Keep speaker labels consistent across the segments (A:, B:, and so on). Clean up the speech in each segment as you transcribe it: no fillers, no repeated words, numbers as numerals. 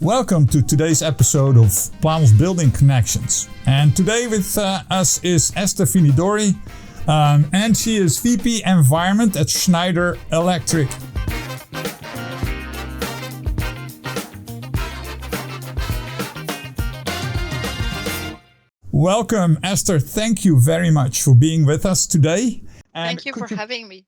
A: Welcome to today's episode of Paal's Building Connections. And today with us is Esther Finidori, and she is VP Environment at Schneider Electric. Welcome, Esther. Thank you very much for being with us today.
B: And Thank you for having me.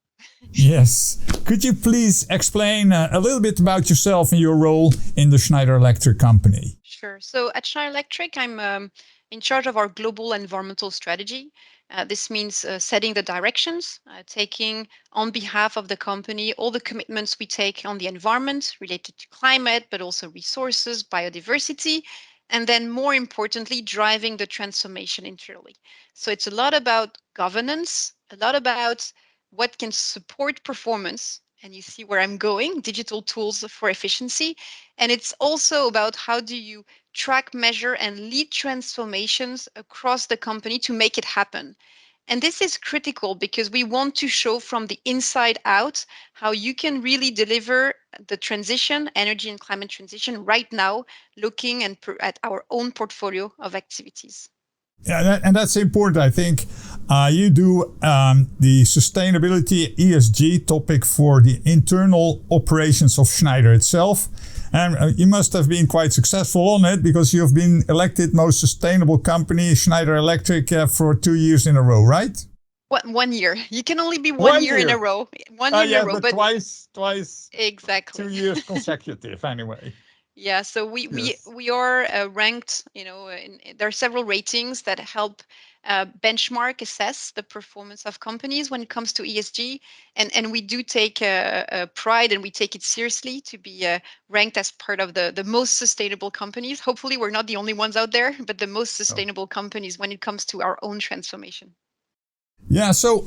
A: Yes. Could you please explain a little bit about yourself and your role in the Schneider Electric company?
B: Sure. So at Schneider Electric, I'm in charge of our global environmental strategy. This means setting the directions, taking on behalf of the company all the commitments we take on the environment related to climate, but also resources, biodiversity, and then more importantly, driving the transformation internally. So it's a lot about governance, a lot about what can support performance. And you see where I'm going, digital tools for efficiency. And it's also about how do you track, measure, and lead transformations across the company to make it happen. And this is critical because we want to show from the inside out how you can really deliver the transition, energy and climate transition right now, looking at our own portfolio of activities.
A: Yeah, and that's important. I think you do the sustainability ESG topic for the internal operations of Schneider itself. And you must have been quite successful on it because you've been elected most sustainable company, Schneider Electric, for 2 years in a row, right?
B: What, 1 year? You can only be one year in a row. One year in a row,
A: but twice.
B: Exactly.
A: 2 years consecutive, anyway.
B: Yeah, so we are ranked. There are several ratings that help benchmark, assess the performance of companies when it comes to ESG, and we do take pride and we take it seriously to be ranked as part of the most sustainable companies. Hopefully, we're not the only ones out there, but the most sustainable companies when it comes to our own transformation.
A: Yeah, so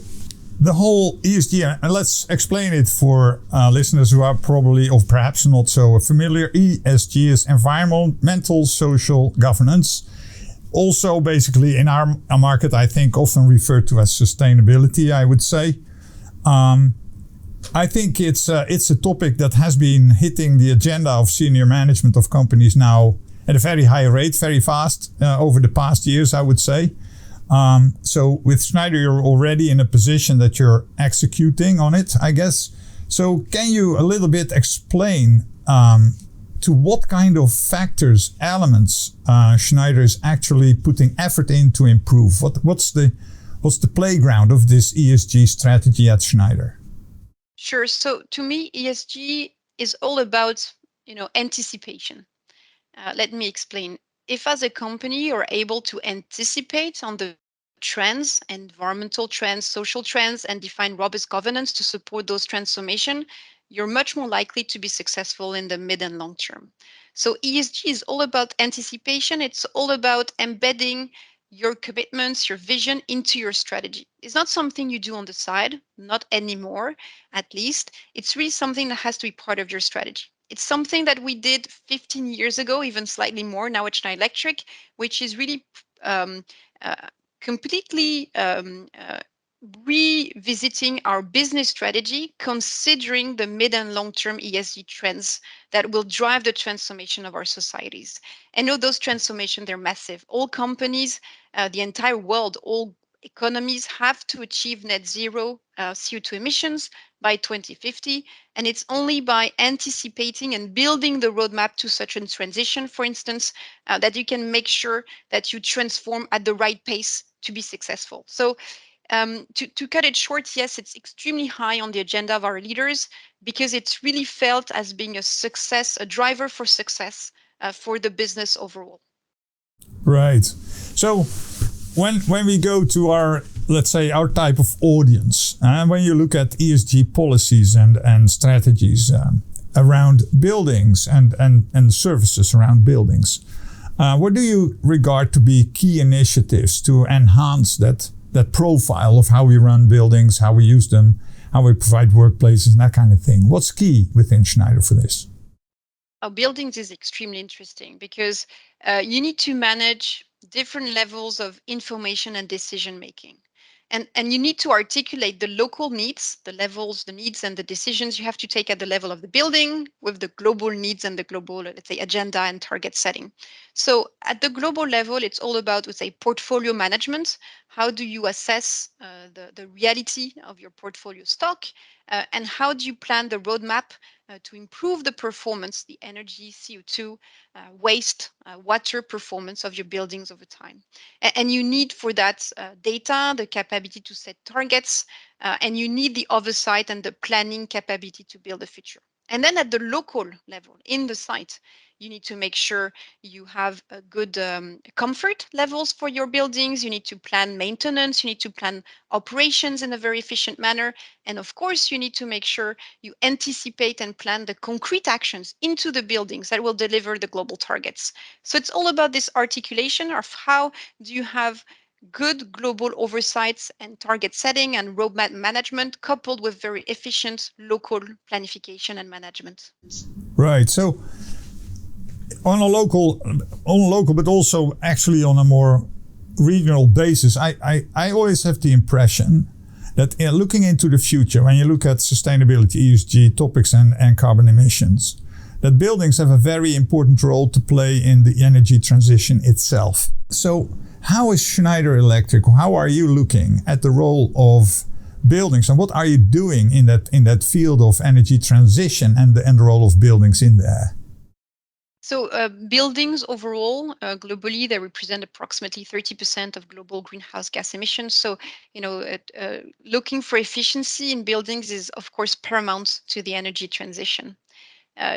A: the whole ESG, and let's explain it for listeners who are probably or perhaps not so familiar. ESG is environmental, social governance. Also, basically in our market, I think often referred to as sustainability, I would say. I think it's a topic that has been hitting the agenda of senior management of companies now at a very high rate, very fast over the past years, I would say. So with Schneider, you're already in a position that you're executing on it, I guess. So can you a little bit explain to what kind of factors, elements Schneider is actually putting effort in to improve? What's the playground of this ESG strategy at Schneider?
B: Sure. So to me, ESG is all about anticipation. Let me explain. If as a company you're able to anticipate on the trends, environmental trends, social trends, and define robust governance to support those transformation, you're much more likely to be successful in the mid and long term. So ESG is all about anticipation. It's all about embedding your commitments, your vision into your strategy. It's not something you do on the side, not anymore, at least. It's really something that has to be part of your strategy. It's something that we did 15 years ago, even slightly more now at Schneider Electric, which is really completely revisiting our business strategy, considering the mid and long-term ESG trends that will drive the transformation of our societies. And those transformations, they're massive. All companies, the entire world, all economies have to achieve net zero CO2 emissions by 2050. And it's only by anticipating and building the roadmap to such a transition, for instance, that you can make sure that you transform at the right pace to be successful. So to cut it short, yes, it's extremely high on the agenda of our leaders because it's really felt as being a success, a driver for success for the business overall.
A: Right. So when we go to our, let's say, our type of audience, and when you look at ESG policies and strategies around buildings and services around buildings, what do you regard to be key initiatives to enhance that profile of how we run buildings, how we use them, how we provide workplaces, and that kind of thing? What's key within Schneider for this?
B: Buildings is extremely interesting because you need to manage different levels of information and decision making. And you need to articulate the local needs, the levels, the needs and the decisions you have to take at the level of the building with the global needs and the global, let's say, agenda and target setting. So at the global level, it's all about, let's say, portfolio management. How do you assess the reality of your portfolio stock? And how do you plan the roadmap to improve the performance, the energy, CO2, waste, water performance of your buildings over time? And you need for that data, the capability to set targets, and you need the oversight and the planning capability to build a future. And then at the local level, in the site, you need to make sure you have a good comfort levels for your buildings. You need to plan maintenance. You need to plan operations in a very efficient manner. And of course, you need to make sure you anticipate and plan the concrete actions into the buildings that will deliver the global targets. So it's all about this articulation of how do you have good global oversights and target setting and roadmap management coupled with very efficient local planification and management.
A: Right. So on a local, but also actually on a more regional basis, I always have the impression that looking into the future, when you look at sustainability, ESG topics and carbon emissions, that buildings have a very important role to play in the energy transition itself. So how is Schneider Electric, how are you looking at the role of buildings and what are you doing in that field of energy transition and the role of buildings in there?
B: So buildings overall, globally, they represent approximately 30% of global greenhouse gas emissions. So, looking for efficiency in buildings is, of course, paramount to the energy transition.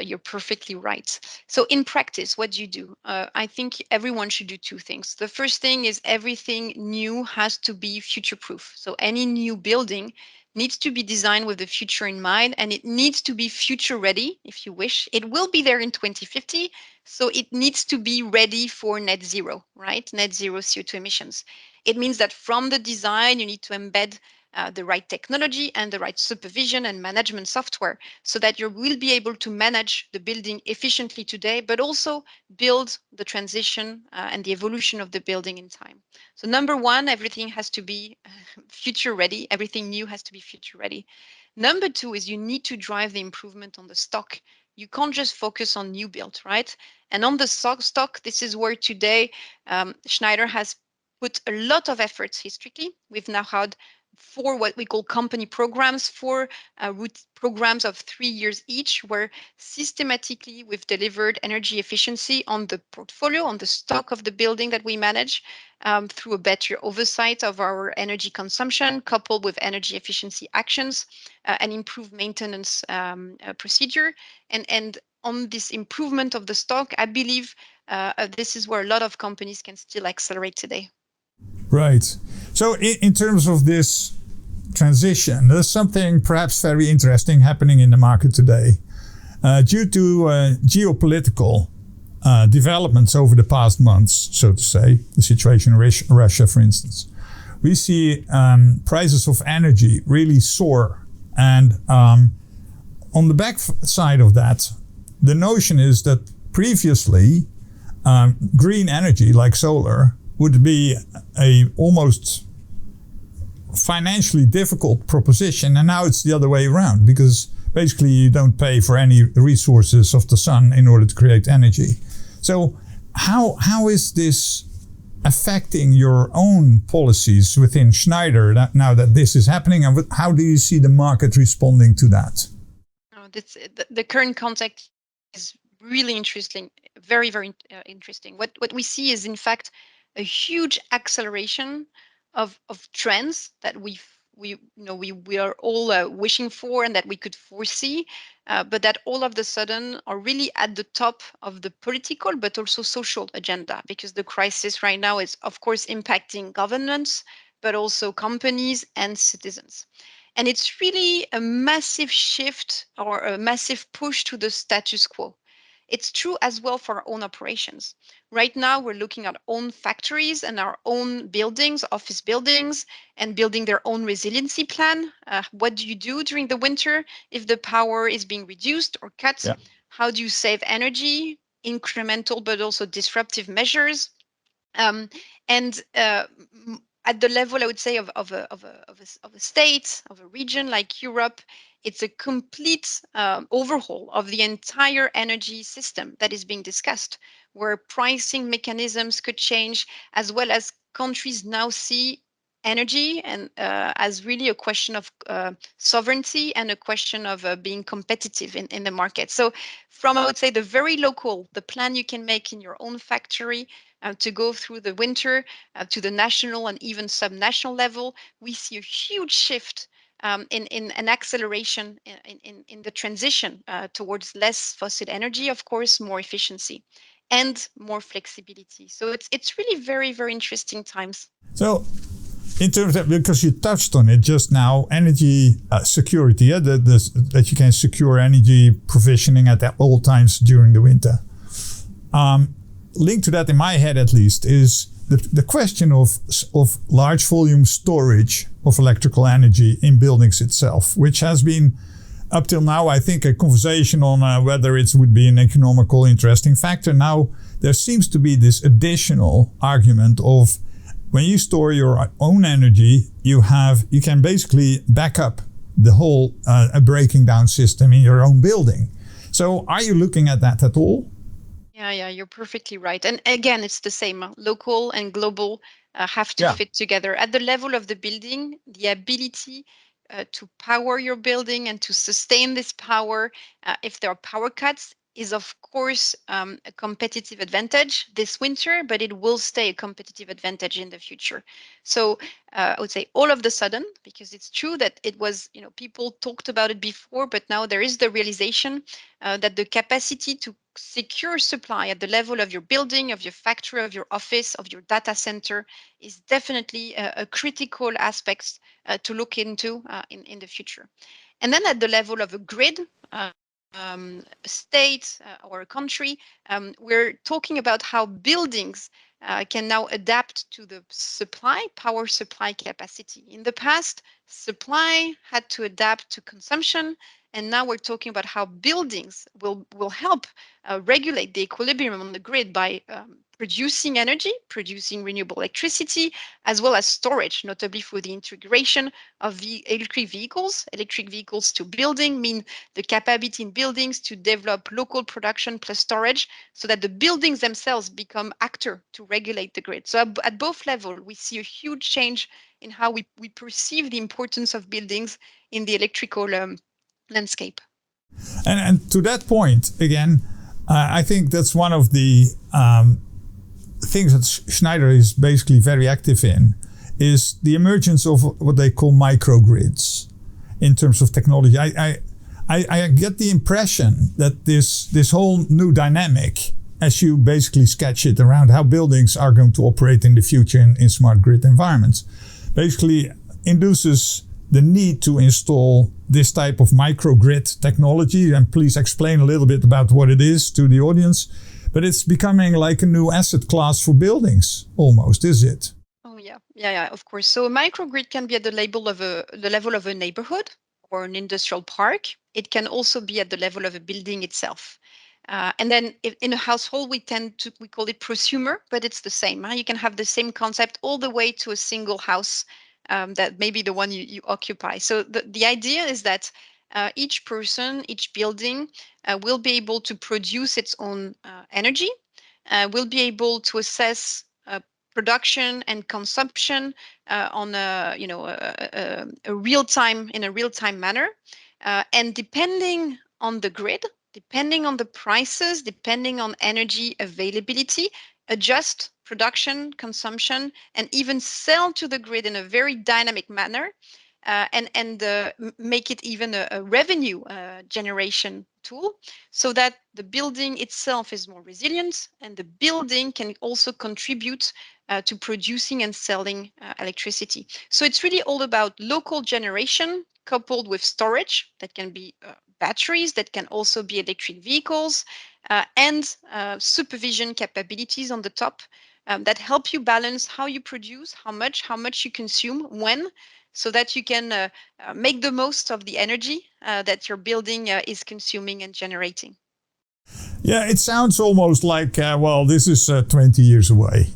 B: You're perfectly right. So in practice, what do you do? I think everyone should do two things. The first thing is everything new has to be future proof. So any new building needs to be designed with the future in mind, and it needs to be future ready, if you wish. It will be there in 2050, so it needs to be ready for net zero, right? Net zero CO2 emissions. It means that from the design, you need to embed the right technology and the right supervision and management software so that you will be able to manage the building efficiently today, but also build the transition and the evolution of the building in time. So number one, everything has to be future ready. Everything new has to be future ready. Number two is you need to drive the improvement on the stock. You can't just focus on new build, right? And on the stock, this is where today Schneider has put a lot of efforts historically. We've now had 4 what we call company programs, 4 route programs of 3 years each, where systematically we've delivered energy efficiency on the portfolio, on the stock of the building that we manage, through a better oversight of our energy consumption, coupled with energy efficiency actions and improved maintenance procedure. And on this improvement of the stock, I believe this is where a lot of companies can still accelerate today.
A: Right. So in terms of this transition, there's something perhaps very interesting happening in the market today. Due to geopolitical developments over the past months, so to say, the situation in Russia, for instance, we see prices of energy really soar. And on the back side of that, the notion is that previously green energy like solar would be a almost financially difficult proposition, and now it's the other way around, because basically you don't pay for any resources of the sun in order to create energy. So how is this affecting your own policies within Schneider now that this is happening, and how do you see the market responding to that?
B: The current context is really interesting, very, very interesting. What we see is, in fact, a huge acceleration of trends that we are all wishing for and that we could foresee, but that all of the sudden are really at the top of the political but also social agenda, because the crisis right now is, of course, impacting governments, but also companies and citizens. And it's really a massive shift or a massive push to the status quo. It's true as well for our own operations. Right now, we're looking at our own factories and our own buildings, office buildings, and building their own resiliency plan. What do you do during the winter if the power is being reduced or cut? Yeah. How do you save energy? Incremental but also disruptive measures. And at the level, I would say, of a state, of a region like Europe, it's a complete overhaul of the entire energy system that is being discussed, where pricing mechanisms could change, as well as countries now see energy and as really a question of sovereignty and a question of being competitive in the market. So from, I would say, the very local, the plan you can make in your own factory to go through the winter to the national and even subnational level, we see a huge shift in an acceleration in the transition towards less fossil energy, of course, more efficiency and more flexibility. So it's really very, very interesting times.
A: So in terms of, because you touched on it just now, energy security, that you can secure energy provisioning at all times during the winter. Linked to that, in my head at least, is the question of large volume storage of electrical energy in buildings itself, which has been up till now, I think, a conversation on whether it would be an economical interesting factor. Now there seems to be this additional argument of, when you store your own energy, you can basically back up the whole breaking down system in your own building. So are you looking at that at all?
B: Yeah, you're perfectly right. And again, it's the same. Local and global have to fit together. At the level of the building, the ability to power your building and to sustain this power, if there are power cuts, is of course a competitive advantage this winter, but it will stay a competitive advantage in the future. So I would say all of the sudden, because it's true that it was, people talked about it before, but now there is the realization that the capacity to secure supply at the level of your building, of your factory, of your office, of your data center is definitely a critical aspect to look into in the future. And then at the level of a grid, state or a country, we're talking about how buildings can now adapt to the power supply capacity. In the past, supply had to adapt to consumption, and now we're talking about how buildings will help regulate the equilibrium on the grid by producing energy, producing renewable electricity, as well as storage, notably for the integration of the electric vehicles. Electric vehicles to building mean the capability in buildings to develop local production plus storage, so that the buildings themselves become actor to regulate the grid. So at both levels, we see a huge change in how we perceive the importance of buildings in the electrical landscape.
A: And to that point, again, I think that's one of the things that Schneider is basically very active in, is the emergence of what they call microgrids in terms of technology. I get the impression that this whole new dynamic, as you basically sketch it around how buildings are going to operate in the future in smart grid environments, basically induces the need to install this type of microgrid technology. And please explain a little bit about what it is to the audience. But it's becoming like a new asset class for buildings, almost, is it?
B: Oh yeah, of course. So a microgrid can be at the level of a neighborhood or an industrial park. It can also be at the level of a building itself. And then in a household, we call it prosumer, but it's the same. You can have the same concept all the way to a single house that may be the one you occupy. So the idea is that each person, each building will be able to produce its own energy, will be able to assess production and consumption on a real time manner, and depending on the grid, depending on the prices, depending on energy availability, adjust production, consumption, and even sell to the grid in a very dynamic manner, and make it even a revenue generation tool, so that the building itself is more resilient and the building can also contribute to producing and selling electricity. So it's really all about local generation coupled with storage that can be batteries, that can also be electric vehicles, and supervision capabilities on the top that help you balance how you produce, how much you consume, when, so that you can make the most of the energy that your building is consuming and generating.
A: Yeah, it sounds almost like, this is 20 years away.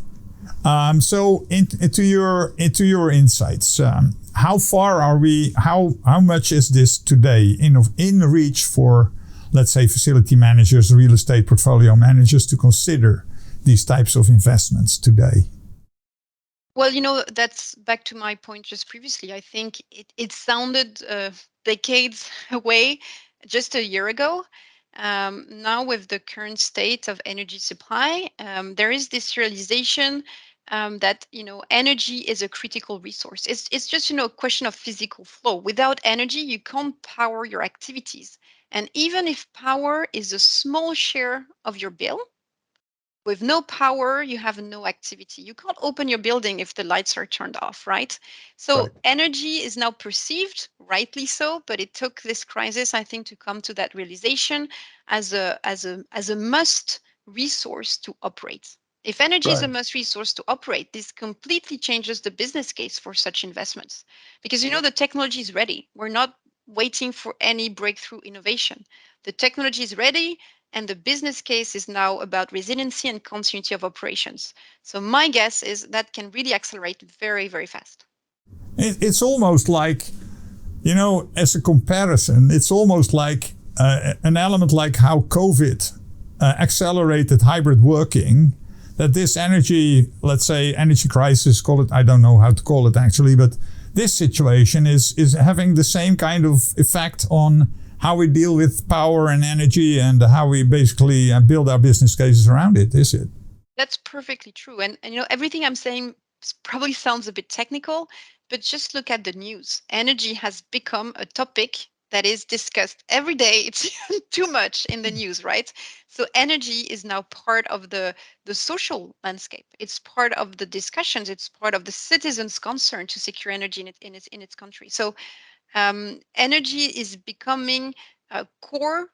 A: So into your insights, how far are we? How much is this today in reach for, let's say, facility managers, real estate portfolio managers to consider these types of investments today?
B: Well, that's back to my point just previously. I think it sounded decades away just a year ago. Now, with the current state of energy supply, there is this realization that energy is a critical resource. It's just a question of physical flow. Without energy, you can't power your activities. And even if power is a small share of your bill, with no power, you have no activity. You can't open your building if the lights are turned off, right? So
A: Right.
B: energy is now perceived, rightly so, but it took this crisis, I think, to come to that realization as a must resource to operate. If energy is a
A: Right.
B: must resource to operate, this completely changes the business case for such investments. Because the technology is ready. We're not waiting for any breakthrough innovation. The technology is ready, and the business case is now about resiliency and continuity of operations. So my guess is that can really accelerate very, very fast.
A: It's almost like, as a comparison, it's almost like an element like how COVID accelerated hybrid working. That this energy, let's say, energy crisis, call it, I don't know how to call it actually, but this situation is having the same kind of effect on how we deal with power and energy and how we basically build our business cases around it, is it?
B: That's perfectly true. And everything I'm saying probably sounds a bit technical, but just look at the news. Energy has become a topic that is discussed every day. It's too much in the news, right? So energy is now part of the social landscape. It's part of the discussions. It's part of the citizens' concern to secure energy in its country. So energy is becoming core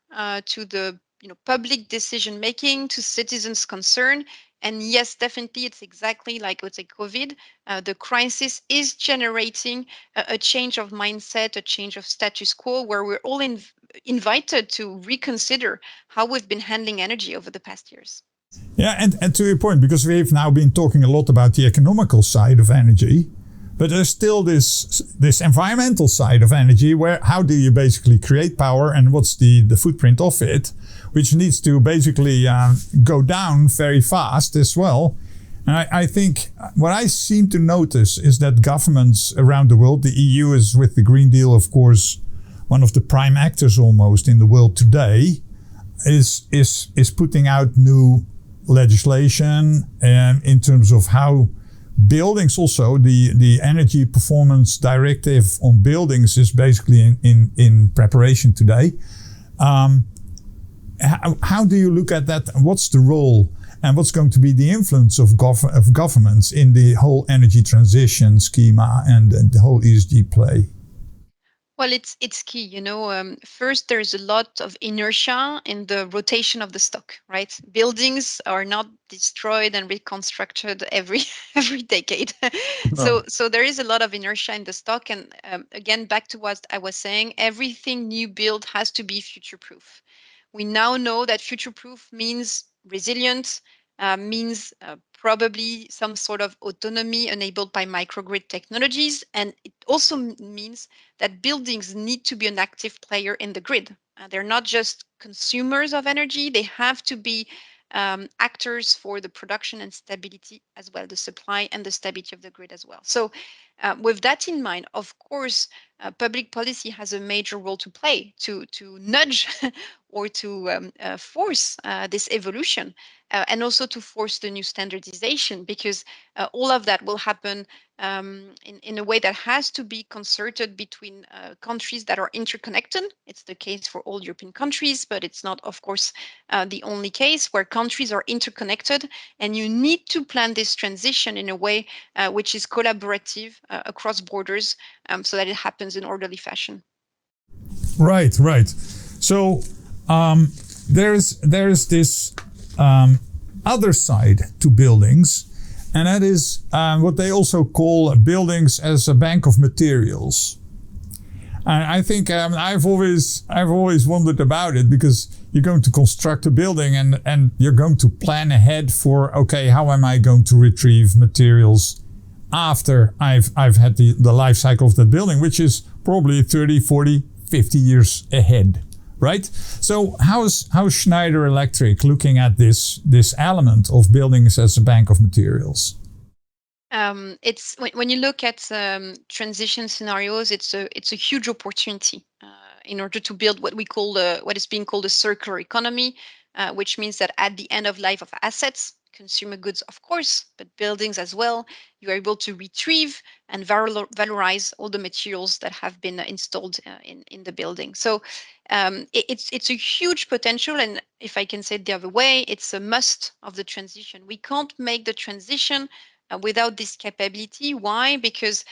B: to the public decision making, to citizens' concern. And yes, definitely, it's exactly like with the COVID. The crisis is generating a change of mindset, a change of status quo, where we're all invited to reconsider how we've been handling energy over the past years.
A: Yeah, and to your point, because we've now been talking a lot about the economical side of energy, but there's still this environmental side of energy where how do you basically create power and what's the footprint of it, which needs to basically go down very fast as well. And I think what I seem to notice is that governments around the world, the EU is with the Green Deal, of course, one of the prime actors almost in the world today, is putting out new legislation in terms of how buildings also, the energy performance directive on buildings is basically in preparation today. How do you look at that? What's the role and what's going to be the influence of governments in the whole energy transition schema and the whole ESG play?
B: Well, it's key. First, there's a lot of inertia in the rotation of the stock, right? Buildings are not destroyed and reconstructed every every decade.
A: No.
B: So there is a lot of inertia in the stock. And again, back to what I was saying, everything new build has to be future proof. We now know that future proof means resilient, means probably some sort of autonomy enabled by microgrid technologies. And it also means that buildings need to be an active player in the grid. They're not just consumers of energy, they have to be actors for the production and stability as well, the supply and the stability of the grid as well. So, with that in mind, of course, public policy has a major role to play to nudge or to force this evolution. And also to force the new standardization, because all of that will happen in a way that has to be concerted between countries that are interconnected. It's the case for all European countries, but it's not, of course, the only case where countries are interconnected. And you need to plan this transition in a way which is collaborative across borders so that it happens in orderly fashion.
A: Right, right. So there's this other side to buildings, and that is what they also call buildings as a bank of materials. And I think I've always wondered about it, because you're going to construct a building and you're going to plan ahead for, okay, how am I going to retrieve materials after I've had the life cycle of the building, which is probably 30, 40, 50 years ahead, right? So how's Schneider Electric looking at this element of buildings as a bank of materials?
B: It's when you look at transition scenarios, it's a huge opportunity in order to build what we call what is being called a circular economy, which means that at the end of life of assets, consumer goods, of course, but buildings as well, you are able to retrieve and valorize all the materials that have been installed in the building. So it's a huge potential, and if I can say it the other way, it's a must of the transition. We can't make the transition without this capability. Why? Because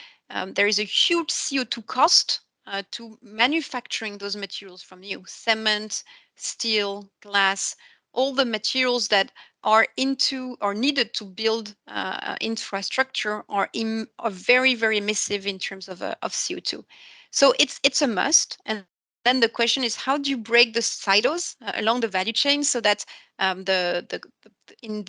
B: there is a huge CO2 cost to manufacturing those materials from new. Cement, steel, glass, all the materials that are needed to build infrastructure are very, very emissive in terms of CO2. So it's a must. And then the question is, how do you break the silos along the value chain so that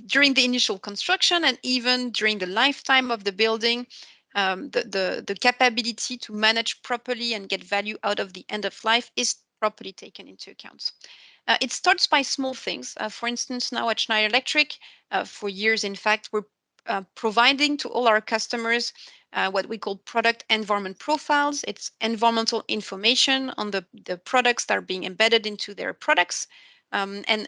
B: during the initial construction and even during the lifetime of the building, the capability to manage properly and get value out of the end of life is properly taken into account. It starts by small things. For instance, now at Schneider Electric, for years, in fact, we're providing to all our customers what we call product environment profiles. It's environmental information on the products that are being embedded into their products, and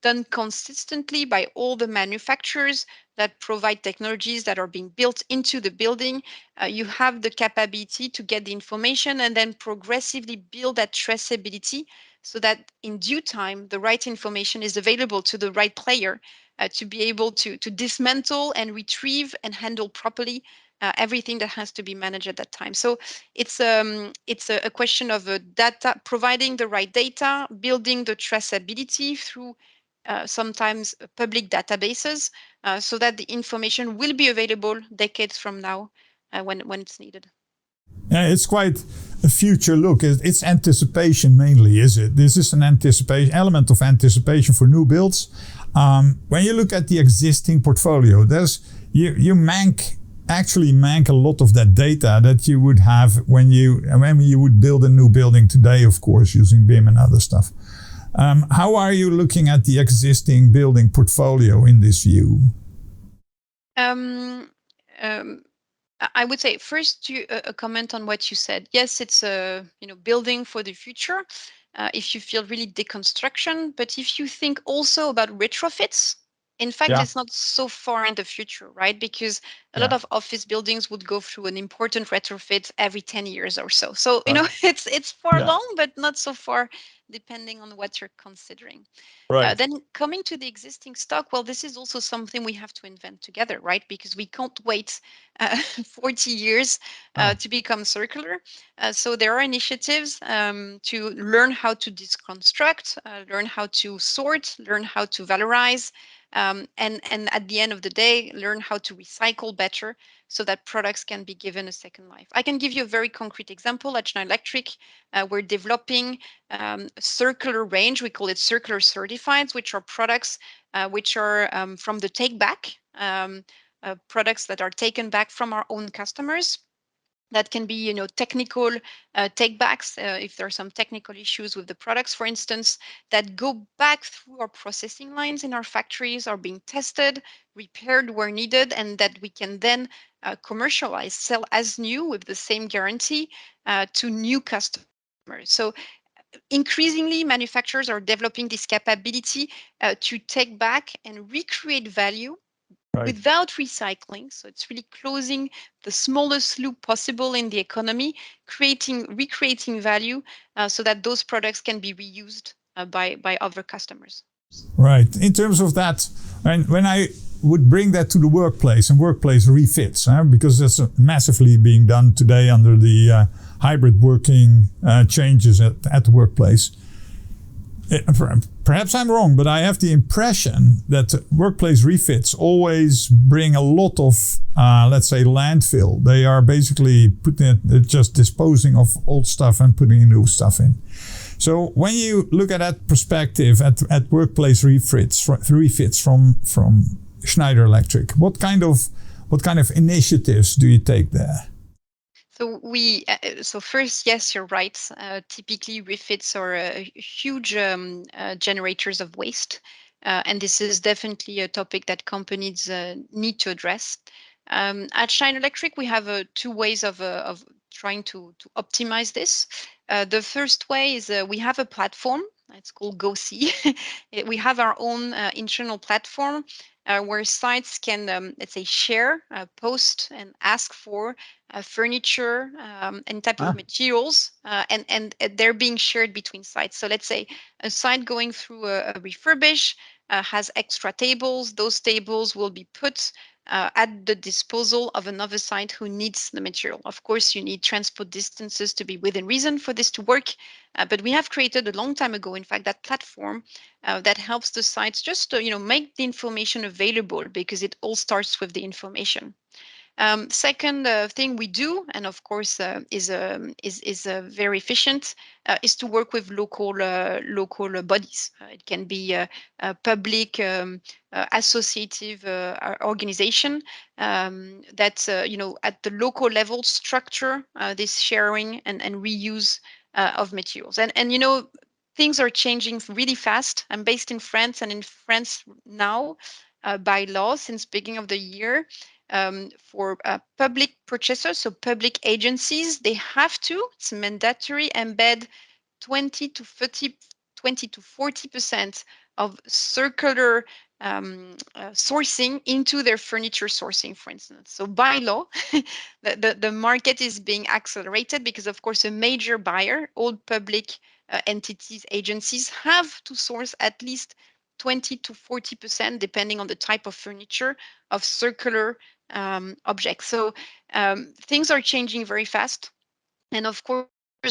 B: done consistently by all the manufacturers that provide technologies that are being built into the building. You have the capability to get the information and then progressively build that traceability so that in due time, the right information is available to the right player to be able to dismantle and retrieve and handle properly everything that has to be managed at that time. So it's a question of data, providing the right data, building the traceability through sometimes public databases so that the information will be available decades from now when it's needed.
A: Yeah, it's quite a future look. It's anticipation mainly, is it? This is an anticipation element of anticipation for new builds. When you look at the existing portfolio, you actually mank a lot of that data that you would have when you would build a new building today, of course, using BIM and other stuff. How are you looking at the existing building portfolio in this view?
B: I would say first a comment on what you said. Yes, it's a building for the future. If you feel really deconstruction, but if you think also about retrofits, in fact, it's not so far in the future, right? Because a lot of office buildings would go through an important retrofit every 10 years or so. So it's far along, but not so far, depending on what you're considering.
A: Right.
B: Then coming to the existing stock, well, this is also something we have to invent together, right? Because we can't wait 40 years to become circular. So there are initiatives to learn how to deconstruct, learn how to sort, learn how to valorize, and at the end of the day, learn how to recycle better so that products can be given a second life. I can give you a very concrete example. At Schneider Electric, we're developing a circular range. We call it circular certifieds, which are products which are from the take back, products that are taken back from our own customers. That can be, technical takebacks if there are some technical issues with the products, for instance, that go back through our processing lines in our factories, are being tested, repaired where needed, and that we can then commercialize, sell as new with the same guarantee to new customers. So increasingly, manufacturers are developing this capability to take back and recreate value without recycling. So it's really closing the smallest loop possible in the economy, recreating value so that those products can be reused by other customers.
A: Right. In terms of that, when I would bring that to the workplace and workplace refits, because that's massively being done today under the hybrid working changes at the workplace. Perhaps I'm wrong, but I have the impression that workplace refits always bring a lot of, let's say, landfill. They are basically just disposing of old stuff and putting new stuff in. So when you look at that perspective at workplace refits from Schneider Electric, what kind of initiatives do you take there?
B: So first, yes, you're right. Typically, refits are huge generators of waste, and this is definitely a topic that companies need to address. At Schneider Electric, we have two ways of trying to optimize this. The first way is we have a platform. It's called GoSee. We have our own internal platform where sites can, let's say, share, post, and ask for furniture and type of materials, and they're being shared between sites. So let's say a site going through a refurbish has extra tables. Those tables will be put at the disposal of another site who needs the material. Of course, you need transport distances to be within reason for this to work. But we have created a long time ago, in fact, that platform that helps the sites just make the information available, because it all starts with the information. Second thing we do, and of course is very efficient, is to work with local bodies. It can be a public associative organization that at the local level structure this sharing and reuse of materials. And things are changing really fast. I'm based in France, and in France now, by law, since beginning of the year, for public purchasers, so public agencies, they have to, it's mandatory, embed 20 to 40% of circular sourcing into their furniture sourcing, for instance. So by law, the market is being accelerated because, of course, a major buyer, all public entities, agencies, have to source at least 20 to 40%, depending on the type of furniture, of circular objects. So things are changing very fast. And of course,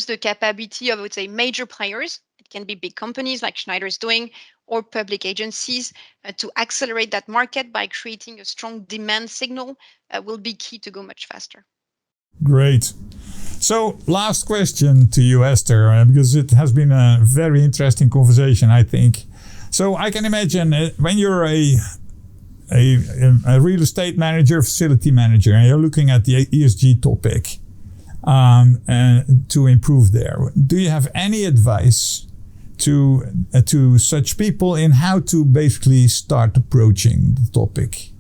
B: the capability of, I would say, major players, it can be big companies like Schneider is doing, or public agencies, to accelerate that market by creating a strong demand signal will be key to go much faster.
A: Great. So last question to you, Esther, because it has been a very interesting conversation, I think. So I can imagine when you're a real estate manager, facility manager, and you're looking at the ESG topic and to improve there. Do you have any advice to such people in how to basically start approaching the topic?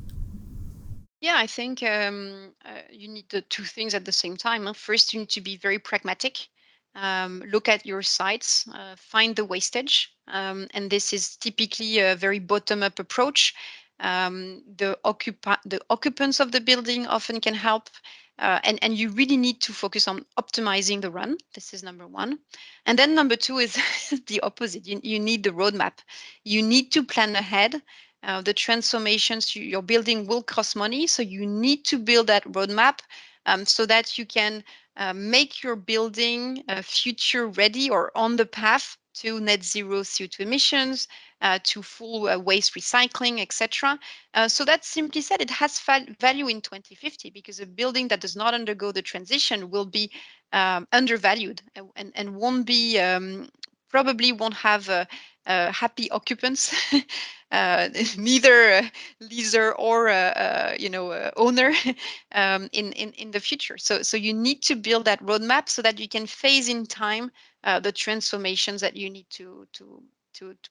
B: Yeah, I think you need the two things at the same time. First, you need to be very pragmatic. Look at your sites, find the wastage, and this is typically a very bottom-up approach. The occupants of the building often can help, and you really need to focus on optimizing the run. This is number one. And then number two is the opposite. You need the roadmap. You need to plan ahead. The transformations your building will cost money, so you need to build that roadmap so that you can make your building future ready or on the path to net zero CO2 emissions, to full waste recycling, etc. So that, simply said, it has value in 2050, because a building that does not undergo the transition will be undervalued and won't be probably won't have happy occupants, neither leaser or owner in the future. So you need to build that roadmap so that you can phase in time the transformations that you need to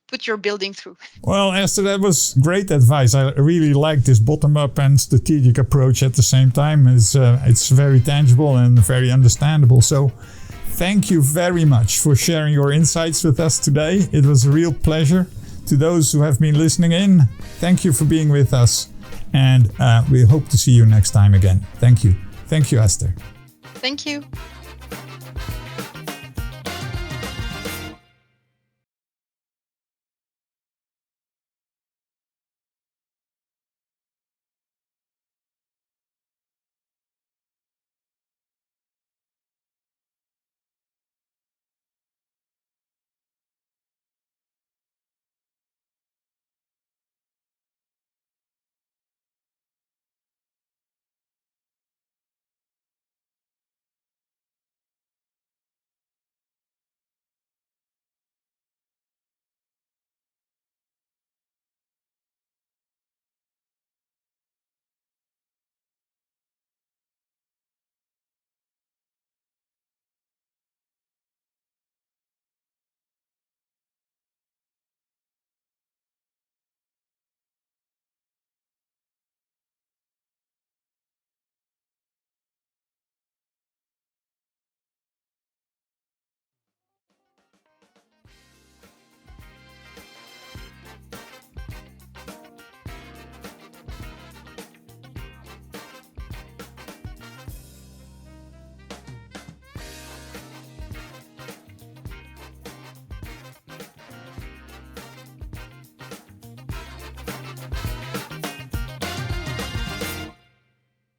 B: put your building through.
A: Well, Esther, that was great advice. I really like this bottom-up and strategic approach at the same time. It's very tangible and very understandable. So thank you very much for sharing your insights with us today. It was a real pleasure. To those who have been listening in, thank you for being with us. And we hope to see you next time again. Thank you. Thank you, Esther.
B: Thank you.